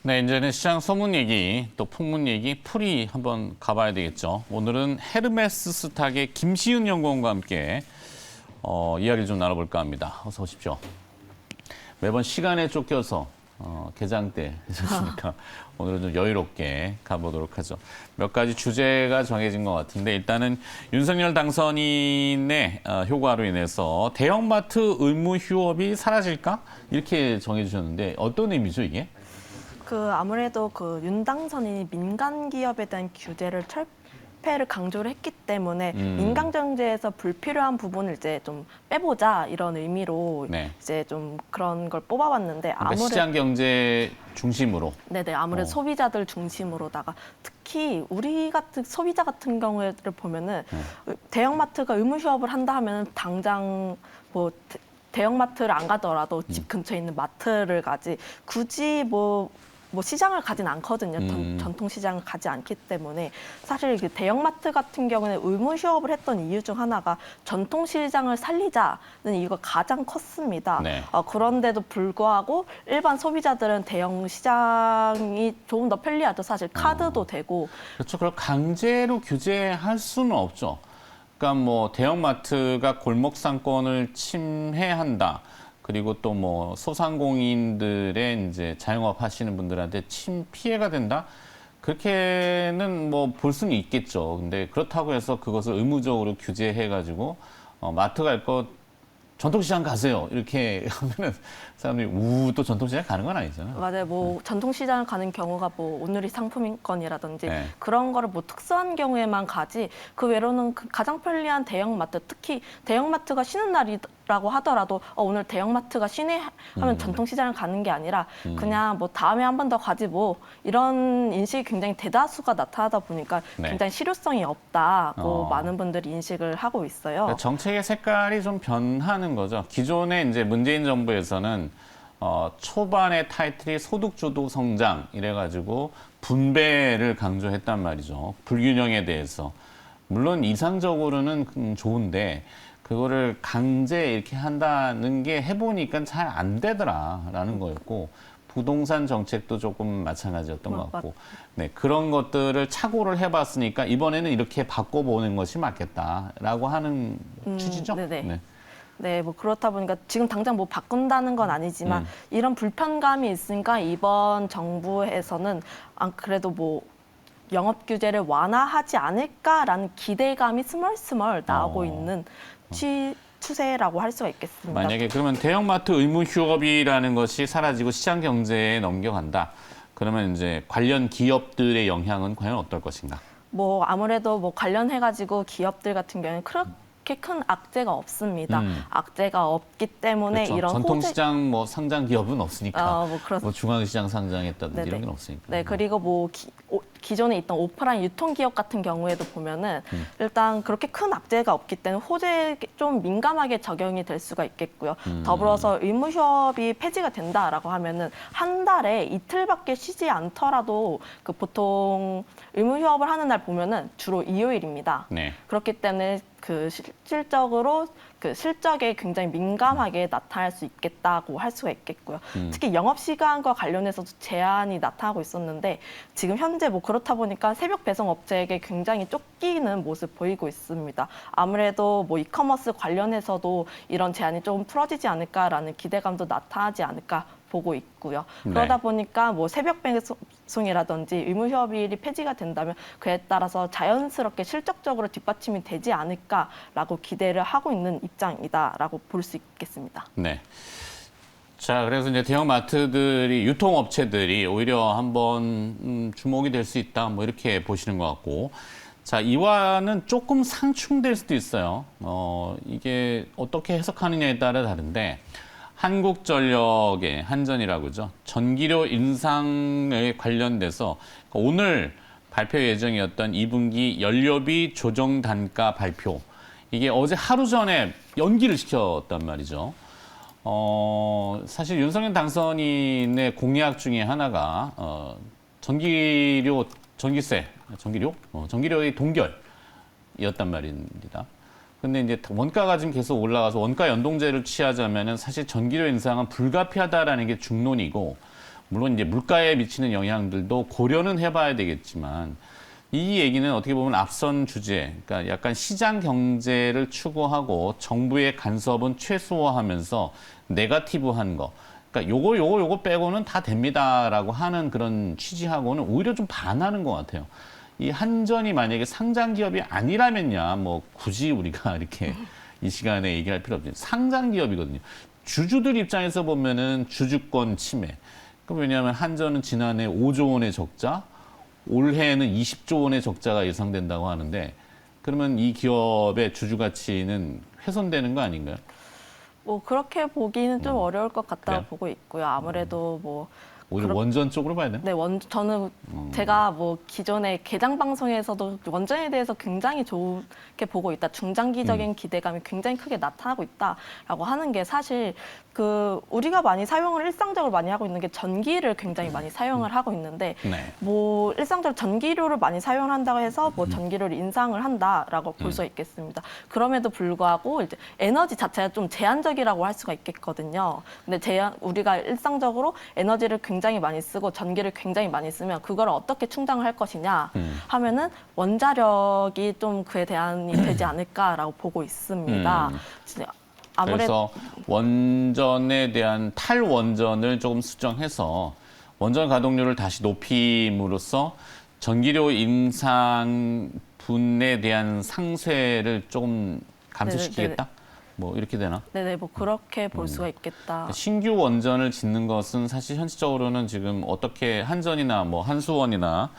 네, 이제는 시장 소문 얘기, 또 풍문 얘기, 풀이 한번 가봐야 되겠죠. 오늘은 헤르메스 스탁의 김시윤 연구원과 함께 이야기를 좀 나눠볼까 합니다. 어서 오십시오. 매번 시간에 쫓겨서 개장 때 하셨으니까 오늘은 좀 여유롭게 가보도록 하죠. 몇 가지 주제가 정해진 것 같은데 일단은 윤석열 당선인의 효과로 인해서 대형마트 의무 휴업이 사라질까? 이렇게 정해주셨는데 어떤 의미죠, 이게? 아무래도 윤 당선인이 민간 기업에 대한 규제를 철폐를 강조를 했기 때문에 민간 경제에서 불필요한 부분을 이제 좀 빼보자 이런 의미로 네. 이제 좀 그런 걸 뽑아봤는데 그러니까 시장 경제 중심으로. 네네 아무래도 소비자들 중심으로다가 특히 우리 같은 소비자 같은 경우를 보면은 대형마트가 의무 휴업을 한다 하면 당장 뭐 대형마트를 안 가더라도 집 근처에 있는 마트를 가지 굳이 뭐 시장을 가진 않거든요. 전통 시장을 가지 않기 때문에 사실 대형마트 같은 경우는 의무 휴업을 했던 이유 중 하나가 전통 시장을 살리자는 이유가 가장 컸습니다. 네. 그런데도 불구하고 일반 소비자들은 대형 시장이 조금 더 편리하죠. 사실 카드도 되고. 그렇죠. 그걸 강제로 규제할 수는 없죠. 그러니까 뭐 대형마트가 골목 상권을 침해한다. 그리고 또 뭐 소상공인들의 이제 자영업 하시는 분들한테 피해가 된다? 그렇게는 뭐 볼 수는 있겠죠. 근데 그렇다고 해서 그것을 의무적으로 규제해가지고 마트 갈 거 전통시장 가세요. 이렇게 하면은 사람들이 또 전통시장 가는 건 아니잖아요. 맞아요. 뭐 전통시장을 가는 경우가 뭐 오늘이 상품권이라든지 네. 그런 거를 뭐 특수한 경우에만 가지 그 외로는 가장 편리한 대형마트 특히 대형마트가 쉬는 날이라고 하더라도 오늘 대형마트가 쉬네 하면 전통시장을 가는 게 아니라 그냥 뭐 다음에 한 번 더 가지 뭐 이런 인식이 굉장히 대다수가 나타나다 보니까 네. 굉장히 실효성이 없다고 많은 분들이 인식을 하고 있어요. 그러니까 정책의 색깔이 좀 변하는 거죠. 기존에 이제 문재인 정부에서는 초반의 타이틀이 소득주도 성장 이래가지고 분배를 강조했단 말이죠. 불균형에 대해서. 물론 이상적으로는 좋은데 그거를 강제 이렇게 한다는 게 해보니까 잘 안 되더라라는 거였고 부동산 정책도 조금 마찬가지였던 것 같고 네, 그런 것들을 착오를 해봤으니까 이번에는 이렇게 바꿔보는 것이 맞겠다라고 하는 취지죠. 네네. 네. 네, 뭐 그렇다 보니까 지금 당장 뭐 바꾼다는 건 아니지만 이런 불편감이 있으니까 이번 정부에서는 안 그래도 뭐 영업 규제를 완화하지 않을까라는 기대감이 스멀스멀 나오고 있는 추세라고 할 수가 있겠습니다. 만약에 그러면 대형마트 의무 휴업이라는 것이 사라지고 시장 경제에 넘겨간다. 그러면 이제 관련 기업들의 영향은 과연 어떨 것인가? 뭐 아무래도 뭐 관련해가지고 기업들 같은 경우는 그렇게 큰 악재가 없습니다. 악재가 없기 때문에 그렇죠. 이런 전통시장 뭐 상장 기업은 없으니까. 뭐 중앙시장 상장했다든지 네네. 이런 건 없으니까. 네, 그리고 뭐 기존에 있던 오프라인 유통기업 같은 경우에도 보면은 일단 그렇게 큰 악재가 없기 때문에 호재에 좀 민감하게 적용이 될 수가 있겠고요. 더불어서 의무 휴업이 폐지가 된다라고 하면은 한 달에 이틀밖에 쉬지 않더라도 보통 의무 휴업을 하는 날 보면은 주로 일요일입니다. 네. 그렇기 때문에 실질적으로 실적에 굉장히 민감하게 나타날 수 있겠다고 할 수가 있겠고요. 특히 영업시간과 관련해서도 제한이 나타나고 있었는데 지금 현재 뭐 그렇다 보니까 새벽 배송 업체에게 굉장히 쫓기는 모습 보이고 있습니다. 아무래도 뭐 이커머스 관련해서도 이런 제한이 조금 풀어지지 않을까라는 기대감도 나타나지 않을까 보고 있고요. 그러다 보니까 뭐 새벽 배송이라든지 의무 휴업일이 폐지가 된다면 그에 따라서 자연스럽게 실적적으로 뒷받침이 되지 않을까라고 기대를 하고 있는 입장이다라고 볼 수 있겠습니다. 네. 자, 그래서 이제 대형마트들이 유통업체들이 오히려 한번 주목이 될 수 있다. 뭐 이렇게 보시는 것 같고. 자, 이와는 조금 상충될 수도 있어요. 이게 어떻게 해석하느냐에 따라 다른데 한국전력의 한전이라고 그러죠. 전기료 인상에 관련돼서 오늘 발표 예정이었던 2분기 연료비 조정 단가 발표. 이게 어제 하루 전에 연기를 시켰단 말이죠. 사실 윤석열 당선인의 공약 중에 하나가 전기료의 동결이었단 말입니다. 근데 이제 원가가 지금 계속 올라가서 원가 연동제를 취하자면은 사실 전기료 인상은 불가피하다라는 게 중론이고 물론 이제 물가에 미치는 영향들도 고려는 해봐야 되겠지만 이 얘기는 어떻게 보면 앞선 주제, 그러니까 약간 시장 경제를 추구하고 정부의 간섭은 최소화하면서 네거티브한 거. 그러니까 요거 빼고는 다 됩니다라고 하는 그런 취지하고는 오히려 좀 반하는 것 같아요. 이 한전이 만약에 상장 기업이 아니라면야 뭐 굳이 우리가 이렇게 이 시간에 얘기할 필요 없죠. 상장 기업이거든요. 주주들 입장에서 보면은 주주권 침해. 왜냐하면 한전은 지난해 5조 원의 적자, 올해는 20조 원의 적자가 예상된다고 하는데 그러면 이 기업의 주주 가치는 훼손되는 거 아닌가요? 뭐 그렇게 보기는 좀 어려울 것 같다고 그래요? 보고 있고요. 아무래도 뭐 오히려 그렇- 원전 쪽으로 봐야 되나? 네, 저는 제가 뭐 기존의 개장 방송에서도 원전에 대해서 굉장히 좋게 보고 있다. 중장기적인 기대감이 굉장히 크게 나타나고 있다라고 하는 게 사실 그 우리가 많이 사용을 일상적으로 많이 하고 있는 게 전기를 굉장히 많이 사용을 하고 있는데 네. 뭐 일상적으로 전기료를 많이 사용을 한다고 해서 뭐 전기료를 인상을 한다라고 볼 수 있겠습니다. 그럼에도 불구하고 이제 에너지 자체가 좀 제한적이라고 할 수가 있겠거든요. 근데 우리가 일상적으로 에너지를 굉장히 많이 쓰고 전기를 굉장히 많이 쓰면 그걸 어떻게 충당을 할 것이냐 하면은 원자력이 좀 그에 대안이 되지 않을까라고 보고 있습니다. 진짜 아무래도 그래서 원전에 대한 탈원전을 조금 수정해서 원전 가동률을 다시 높임으로써 전기료 인상 분에 대한 상쇄를 조금 감소시키겠다? 뭐 이렇게 되나? 네네 뭐 그렇게 볼 수가 있겠다. 그러니까 신규 원전을 짓는 것은 사실 현실적으로는 지금 어떻게 한전이나 뭐 한수원이나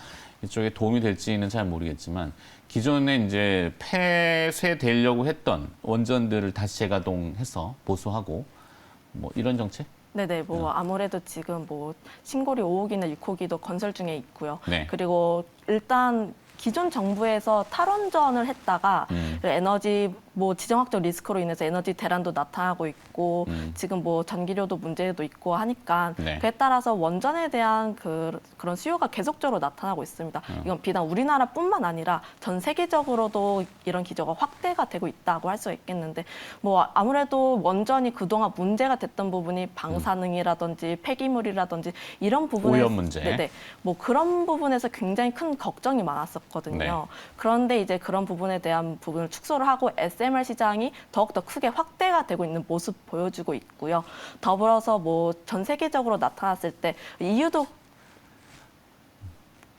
이쪽에 도움이 될지는 잘 모르겠지만 기존에 이제 폐쇄되려고 했던 원전들을 다시 재가동해서 보수하고 뭐 이런 정책? 네네, 뭐 아무래도 지금 뭐 신고리 5호기나 6호기도 건설 중에 있고요. 네. 그리고 일단 기존 정부에서 탈원전을 했다가 에너지 뭐 지정학적 리스크로 인해서 에너지 대란도 나타나고 있고 지금 뭐 전기료도 문제도 있고 하니까 네. 그에 따라서 원전에 대한 그런 수요가 계속적으로 나타나고 있습니다. 이건 비단 우리나라뿐만 아니라 전 세계적으로도 이런 기조가 확대가 되고 있다고 할 수 있겠는데 뭐 아무래도 원전이 그동안 문제가 됐던 부분이 방사능이라든지 폐기물이라든지 이런 부분에 오염 문제. 네네. 뭐 그런 부분에서 굉장히 큰 걱정이 많았었거든요. 네. 그런데 이제 그런 부분에 대한 부분을 축소를 하고 SMR 시장이 더욱더 크게 확대가 되고 있는 모습 보여주고 있고요. 더불어서 뭐 전 세계적으로 나타났을 때 이유도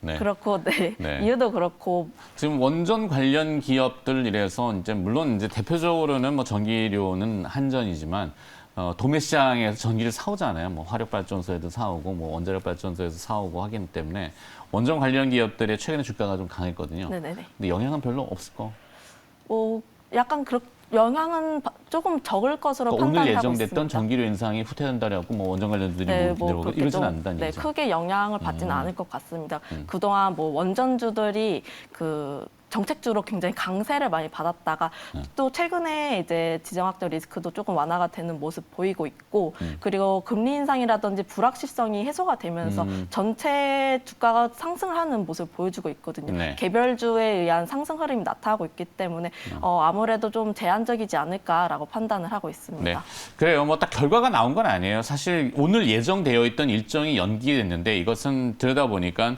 네. 그렇고, 네. 네. 이유도 그렇고, 지금 원전 관련 기업들 이래서 이제 물론 이제 대표적으로는 뭐 전기료는 한전이지만 도매 시장에서 전기를 사오잖아요. 뭐 화력발전소에도 사오고 뭐 원자력발전소에서 사오고 하기 때문에 원전 관련 기업들의 최근에 주가가 좀 강했거든요. 네네네. 근데 영향은 별로 없을 거. 뭐 약간 영향은 조금 적을 것으로 그러니까 오늘 판단을 하고 예정됐던 있습니다. 전기료 인상이 후퇴된다 그래갖고 뭐 원전 관련주들이 네, 뭐 내려오고 그렇게 이러진 좀, 않는다는 네, 얘기죠. 크게 영향을 받지는 않을 것 같습니다. 그동안 뭐 원전주들이 정책주로 굉장히 강세를 많이 받았다가 또 최근에 이제 지정학적 리스크도 조금 완화가 되는 모습 보이고 있고 그리고 금리 인상이라든지 불확실성이 해소가 되면서 전체 주가가 상승을 하는 모습을 보여주고 있거든요. 네. 개별주에 의한 상승 흐름이 나타나고 있기 때문에 아무래도 좀 제한적이지 않을까라고 판단을 하고 있습니다. 네. 그래요. 뭐 딱 결과가 나온 건 아니에요. 사실 오늘 예정되어 있던 일정이 연기됐는데 이것은 들여다보니까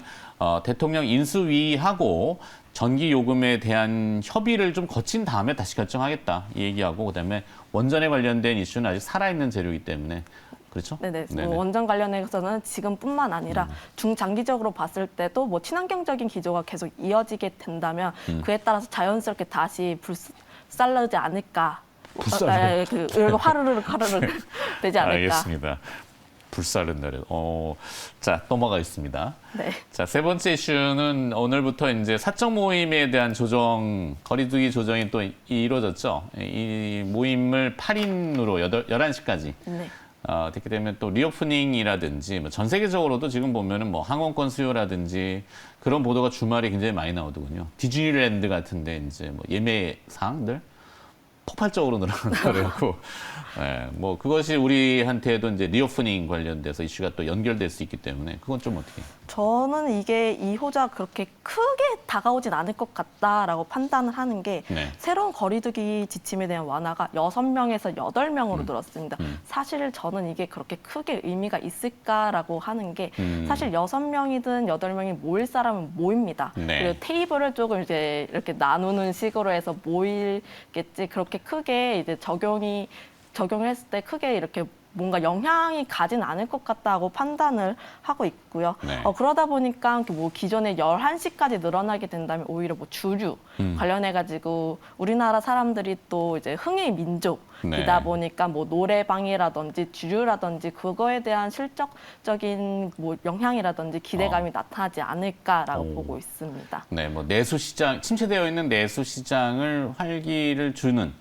대통령 인수위하고 전기 요금에 대한 협의를 좀 거친 다음에 다시 결정하겠다 이 얘기하고 그다음에 원전에 관련된 이슈는 아직 살아있는 재료이기 때문에 그렇죠? 네네. 네네. 뭐 원전 관련해서는 지금뿐만 아니라 중장기적으로 봤을 때도 뭐 친환경적인 기조가 계속 이어지게 된다면 그에 따라서 자연스럽게 다시 불살르지 않을까. 화르르 되지 않을까. 알겠습니다. 불사른 날에. 자, 넘어가겠습니다. 네. 자, 세 번째 이슈는 오늘부터 이제 사적 모임에 대한 조정, 거리두기 조정이 또 이루어졌죠. 이 모임을 8인으로 11시까지. 네. 됐기 때문에 또 리오프닝이라든지 뭐 전 세계적으로도 지금 보면은 뭐 항공권 수요라든지 그런 보도가 주말에 굉장히 많이 나오더군요. 디즈니랜드 같은데 이제 뭐 예매 사항들 폭발적으로 늘어난 거래고, 예, 뭐 그것이 우리한테도 이제 리오프닝 관련돼서 이슈가 또 연결될 수 있기 때문에 그건 좀 어떻게? 저는 이게 이 호재가 그렇게 크게 다가오진 않을 것 같다라고 판단을 하는 게 네. 새로운 거리두기 지침에 대한 완화가 6명에서 8명으로 늘었습니다. 사실 저는 이게 그렇게 크게 의미가 있을까라고 하는 게 사실 6명이든 8명이 모일 사람은 모입니다. 네. 그리고 테이블을 조금 이제 이렇게 나누는 식으로 해서 모이겠지 그렇게 크게 이제 적용을 했을 때 크게 이렇게 뭔가 영향이 가진 않을 것 같다고 판단을 하고 있고요. 네. 그러다 보니까 뭐 기존에 11시까지 늘어나게 된다면 오히려 뭐 주류 관련해가지고 우리나라 사람들이 또 이제 흥의 민족이다 네. 보니까 뭐 노래방이라든지 주류라든지 그거에 대한 실적적인 뭐 영향이라든지 기대감이 나타나지 않을까라고 오. 보고 있습니다. 네, 뭐 내수 시장 침체되어 있는 내수 시장을 활기를 주는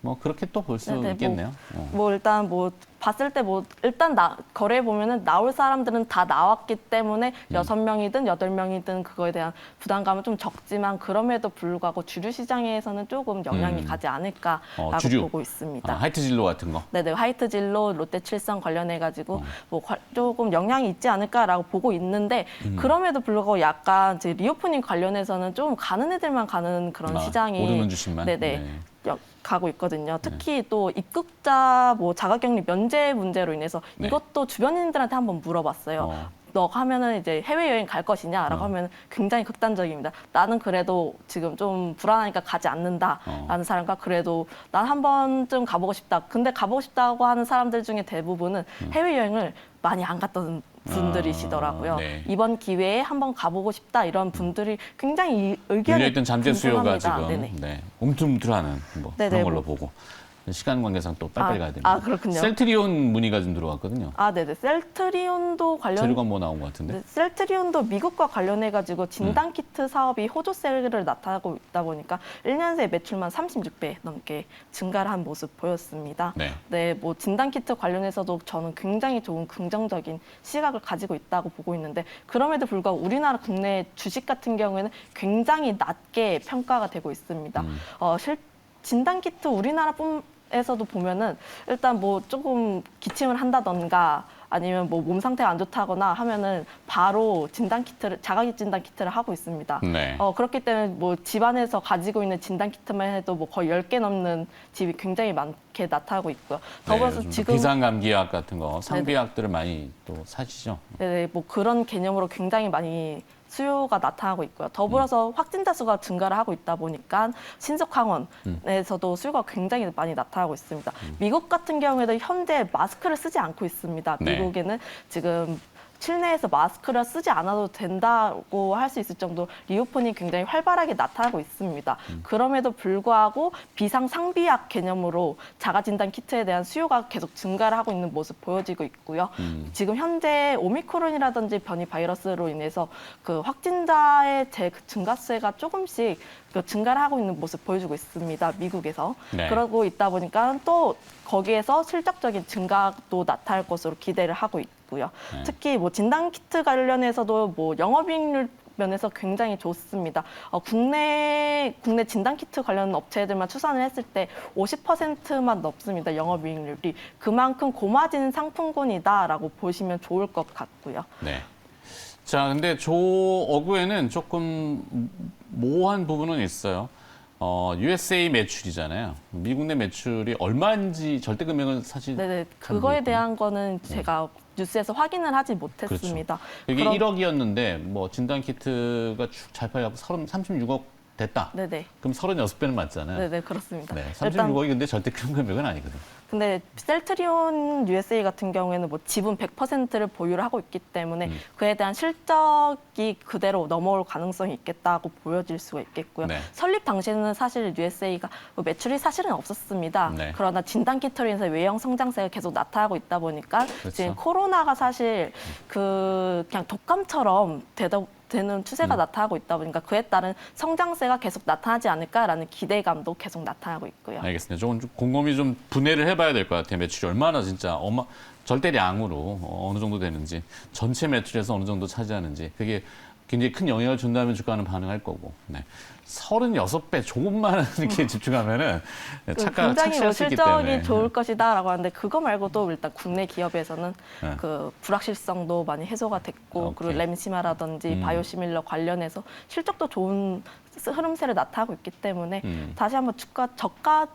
뭐 그렇게 또 볼 수 네네, 있겠네요. 뭐 일단 뭐 봤을 때 뭐 일단 거래해 보면은 나올 사람들은 다 나왔기 때문에 6명이든 8명이든 그거에 대한 부담감은 좀 적지만 그럼에도 불구하고 주류 시장에서는 조금 영향이 가지 않을까라고 주류. 보고 있습니다. 하이트 진로 같은 거. 네네 화이트 진로, 롯데 칠성 관련해 가지고 뭐 조금 영향이 있지 않을까라고 보고 있는데 그럼에도 불구하고 약간 이제 리오프닝 관련해서는 좀 가는 애들만 가는 그런 시장이 오르는 주식만. 네네. 네. 가고 있거든요. 특히 또 입국자 뭐 자가격리 면제 문제로 인해서 네. 이것도 주변인들한테 한번 물어봤어요. 너 하면은 이제 해외여행 갈 것이냐라고 하면 굉장히 극단적입니다. 나는 그래도 지금 좀 불안하니까 가지 않는다라는 사람과 그래도 난 한 번쯤 가보고 싶다. 근데 가보고 싶다고 하는 사람들 중에 대부분은 해외여행을 많이 안 갔던 분들이시더라고요. 네. 이번 기회에 한번 가보고 싶다 이런 분들이 굉장히 이 의견이 밀려있던 잠재 수요가 분분합니다. 지금 네네. 네, 움틀움틀하는 뭐 네네, 그런 걸로 뭐. 보고 시간 관계상 또 빨리빨리 가야 됩니다. 그렇군요. 셀트리온 문의가 좀 들어왔거든요. 네네. 셀트리온도 재료가 뭐 나온 것 같은데. 네, 셀트리온도 미국과 관련해가지고 진단키트 사업이 호조세를 나타나고 있다 보니까 1년 새 매출만 36배 넘게 증가를 한 모습 보였습니다. 네. 네, 뭐 진단키트 관련해서도 저는 굉장히 좋은 긍정적인 시각을 가지고 있다고 보고 있는데 그럼에도 불구하고 우리나라 국내 주식 같은 경우에는 굉장히 낮게 평가가 되고 있습니다. 진단키트 우리나라에서도 보면은 일단 뭐 조금 기침을 한다던가 아니면 뭐 몸 상태가 안 좋다거나 하면은 바로 자가기 진단 키트를 하고 있습니다. 네. 그렇기 때문에 뭐 집안에서 가지고 있는 진단 키트만 해도 뭐 거의 10개 넘는 집이 굉장히 많게 나타나고 있고요. 더불어서 네, 지금 비상감기약 같은 거, 상비약들을 많이 또 사시죠. 네, 뭐 그런 개념으로 굉장히 많이 수요가 나타나고 있고요. 더불어서 확진자 수가 증가를 하고 있다 보니까 신속항원에서도 수요가 굉장히 많이 나타나고 있습니다. 미국 같은 경우에도 현재 마스크를 쓰지 않고 있습니다. 네. 미국에는 지금 실내에서 마스크를 쓰지 않아도 된다고 할 수 있을 정도로 리오프닝이 굉장히 활발하게 나타나고 있습니다. 그럼에도 불구하고 비상 상비약 개념으로 자가진단 키트에 대한 수요가 계속 증가를 하고 있는 모습 보여지고 있고요. 지금 현재 오미크론이라든지 변이 바이러스로 인해서 그 확진자의 증가세가 조금씩 증가를 하고 있는 모습 보여주고 있습니다. 미국에서. 네. 그러고 있다 보니까 또 거기에서 실적적인 증가도 나타날 것으로 기대를 하고 있고요. 네. 특히 뭐 진단 키트 관련해서도 뭐 영업이익률 면에서 굉장히 좋습니다. 국내 진단 키트 관련 업체들만 추산을 했을 때 50%만 넘습니다. 영업이익률이. 그만큼 고마진 상품군이다라고 보시면 좋을 것 같고요. 네. 자, 근데 조 어구에는 조금 모호한 부분은 있어요. USA 매출이잖아요. 미국 내 매출이 얼마인지 절대 금액은 사실 네네. 잘 그거에 모르겠고요. 대한 거는 제가 뉴스에서 확인을 하지 못했습니다. 이게 그럼- 1억이었는데 뭐 진단 키트가 잘 팔려고 36억 됐다. 네네. 그럼 36배는 맞잖아요. 네네, 그렇습니다. 네, 일단 36억이 근데 절대 큰 금액은 아니거든요. 근데 셀트리온 USA 같은 경우에는 뭐 지분 100%를 보유를 하고 있기 때문에 그에 대한 실적이 그대로 넘어올 가능성이 있겠다고 보여질 수가 있겠고요. 네. 설립 당시에는 사실 USA가 매출이 사실은 없었습니다. 네. 그러나 진단 키트로 인해서 외형 성장세가 계속 나타나고 있다 보니까 그렇죠. 지금 코로나가 사실 그냥 독감처럼 되는 추세가 나타나고 있다 보니까 그에 따른 성장세가 계속 나타나지 않을까라는 기대감도 계속 나타나고 있고요. 알겠습니다. 조금 좀 곰곰이 좀 분해를 해봐야 될 것 같아요. 매출이 얼마나 진짜 절대량으로 어느 정도 되는지, 전체 매출에서 어느 정도 차지하는지, 그게 굉장히 큰 영향을 준다면 주가는 반응할 거고. 네. 36배 조금만 이렇게 집중하면은 착각 굉장히 착시할 수 있기 실적이 때문에. 좋을 것이다라고 하는데 그거 말고도 일단 국내 기업에서는 네. 그 불확실성도 많이 해소가 됐고 오케이. 그리고 램시마라든지 바이오시밀러 관련해서 실적도 좋은 흐름세를 나타나고 있기 때문에 다시 한번 주가가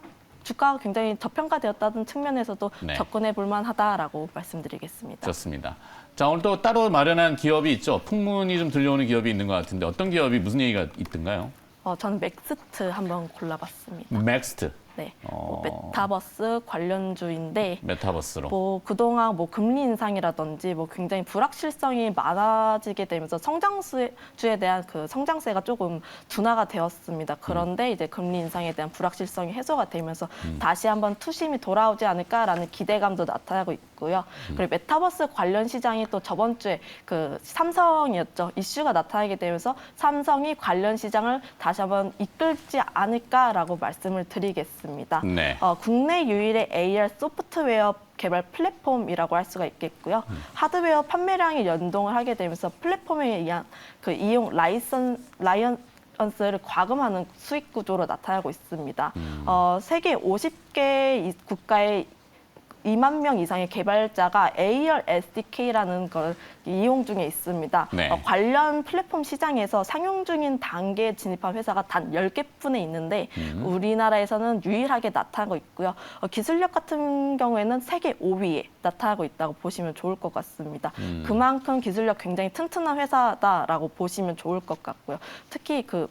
굉장히 저평가되었다는 측면에서도 네. 접근해 볼 만하다라고 말씀드리겠습니다. 좋습니다. 자, 오늘 또 따로 마련한 기업이 있죠. 풍문이 좀 들려오는 기업이 있는 것 같은데 어떤 기업이 무슨 얘기가 있던가요? 저는 맥스트 한번 골라봤습니다. 맥스트. 네, 메타버스 관련주인데 메타버스로. 뭐 그동안 뭐 금리 인상이라든지 뭐 굉장히 불확실성이 많아지게 되면서 성장주에 대한 그 성장세가 조금 둔화가 되었습니다. 그런데 이제 금리 인상에 대한 불확실성이 해소가 되면서 다시 한번 투심이 돌아오지 않을까라는 기대감도 나타나고 있고요. 그리고 메타버스 관련 시장이 또 저번 주에 그 삼성이었죠. 이슈가 나타나게 되면서 삼성이 관련 시장을 다시 한번 이끌지 않을까라고 말씀을 드리겠습니다. 네. 국내 유일의 AR 소프트웨어 개발 플랫폼이라고 할 수가 있겠고요. 하드웨어 판매량이 연동을 하게 되면서 플랫폼에 의한 그 이용 라이언스를 과금하는 수익 구조로 나타나고 있습니다. 세계 50개 국가의 2만 명 이상의 개발자가 AR SDK라는 걸 이용 중에 있습니다. 네. 관련 플랫폼 시장에서 상용 중인 단계에 진입한 회사가 단 10개뿐에 있는데 우리나라에서는 유일하게 나타나고 있고요. 기술력 같은 경우에는 세계 5위에 나타나고 있다고 보시면 좋을 것 같습니다. 그만큼 기술력 굉장히 튼튼한 회사다라고 보시면 좋을 것 같고요. 특히 그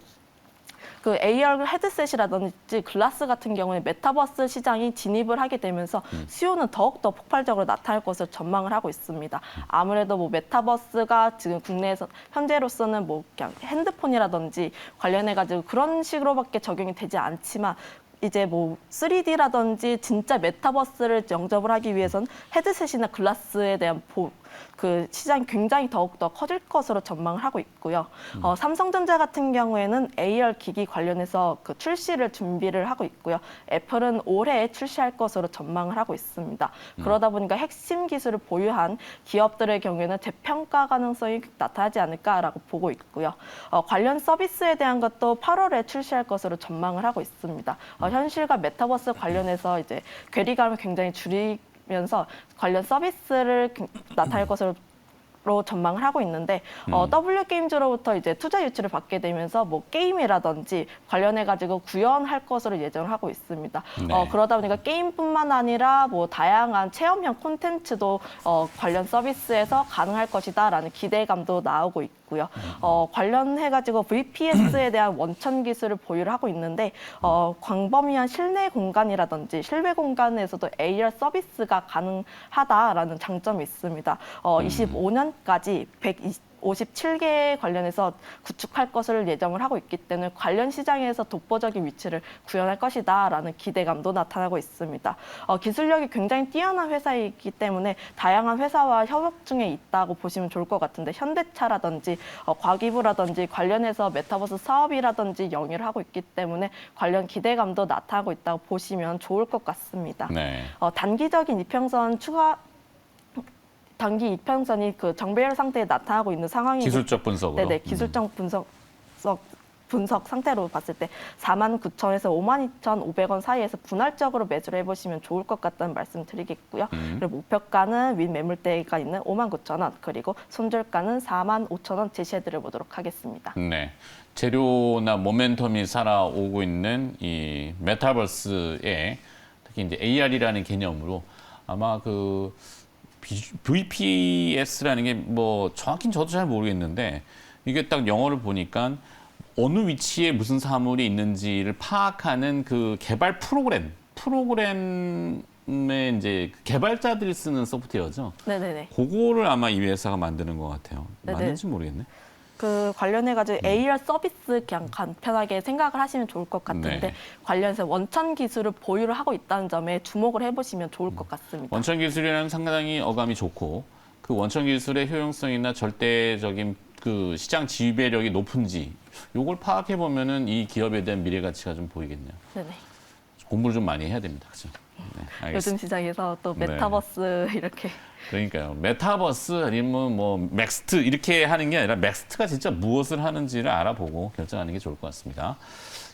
AR 헤드셋이라든지 글라스 같은 경우에 메타버스 시장이 진입을 하게 되면서 수요는 더욱더 폭발적으로 나타날 것으로 전망을 하고 있습니다. 아무래도 뭐 메타버스가 지금 국내에서 현재로서는 뭐 그냥 핸드폰이라든지 관련해가지고 그런 식으로밖에 적용이 되지 않지만 이제 뭐 3D라든지 진짜 메타버스를 영접을 하기 위해서는 헤드셋이나 글라스에 대한 그 시장이 굉장히 더욱더 커질 것으로 전망을 하고 있고요. 삼성전자 같은 경우에는 AR 기기 관련해서 그 출시를 준비를 하고 있고요. 애플은 올해 출시할 것으로 전망을 하고 있습니다. 그러다 보니까 핵심 기술을 보유한 기업들의 경우에는 재평가 가능성이 나타나지 않을까라고 보고 있고요. 관련 서비스에 대한 것도 8월에 출시할 것으로 전망을 하고 있습니다. 현실과 메타버스 관련해서 이제 괴리감을 굉장히 줄이면서 관련 서비스를 나타낼 것으로 전망을 하고 있는데 W게임즈로부터 이제 투자 유치를 받게 되면서 뭐 게임이라든지 관련해 가지고 구현할 것으로 예정을 하고 있습니다. 네. 그러다 보니까 게임뿐만 아니라 뭐 다양한 체험형 콘텐츠도 관련 서비스에서 가능할 것이다라는 기대감도 나오고 있고요. 관련해 가지고 VPS에 대한 원천 기술을 보유를 하고 있는데 광범위한 실내 공간이라든지 실외 공간에서도 AR 서비스가 가능하다라는 장점이 있습니다. 25년까지 157개 관련해서 구축할 것을 예정을 하고 있기 때문에 관련 시장에서 독보적인 위치를 구현할 것이다라는 기대감도 나타나고 있습니다. 기술력이 굉장히 뛰어난 회사이기 때문에 다양한 회사와 협업 중에 있다고 보시면 좋을 것 같은데 현대차라든지 과기부라든지 관련해서 메타버스 사업이라든지 영위를 하고 있기 때문에 관련 기대감도 나타나고 있다고 보시면 좋을 것 같습니다. 네. 단기 이평선이 그 정배열 상태에 나타나고 있는 상황이기 기술적 분석으로. 네네, 기술적 분석 상태로 봤을 때 49,000에서 52,500원 사이에서 분할적으로 매수를 해보시면 좋을 것 같다는 말씀 드리겠고요. 그리고 목표가는 윗 매물대가 있는 59,000원 그리고 손절가는 45,000원 제시해드려 보도록 하겠습니다. 네. 재료나 모멘텀이 살아오고 있는 이 메타버스에 특히 이제 AR이라는 개념으로 아마 그 VPS라는 게 뭐 정확히는 저도 잘 모르겠는데 이게 딱 영어를 보니까 어느 위치에 무슨 사물이 있는지를 파악하는 그 개발 프로그램의 이제 개발자들이 쓰는 소프트웨어죠. 네네네. 그거를 아마 이 회사가 만드는 것 같아요. 네네. 맞는지 모르겠네. 그 관련해가지고 AR 서비스 그냥 간편하게 생각을 하시면 좋을 것 같은데 네. 관련해서 원천 기술을 보유를 하고 있다는 점에 주목을 해보시면 좋을 것 같습니다. 원천 기술이라는 상당히 어감이 좋고 그 원천 기술의 효용성이나 절대적인 그 시장 지배력이 높은지 요걸 파악해 보면은 이 기업에 대한 미래 가치가 좀 보이겠네요. 네네. 공부를 좀 많이 해야 됩니다. 그죠? 네, 알겠습니다. 요즘 시장에서 또 네. 메타버스 이렇게 그러니까요. 메타버스 아니면 뭐 맥스트 이렇게 하는 게 아니라 맥스트가 진짜 무엇을 하는지를 알아보고 결정하는 게 좋을 것 같습니다.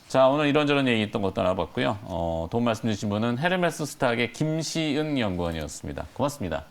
자, 오늘 이런저런 얘기 있던 것도 알아봤고요. 도움 말씀 주신 분은 헤르메스 스탁의 김시은 연구원이었습니다. 고맙습니다.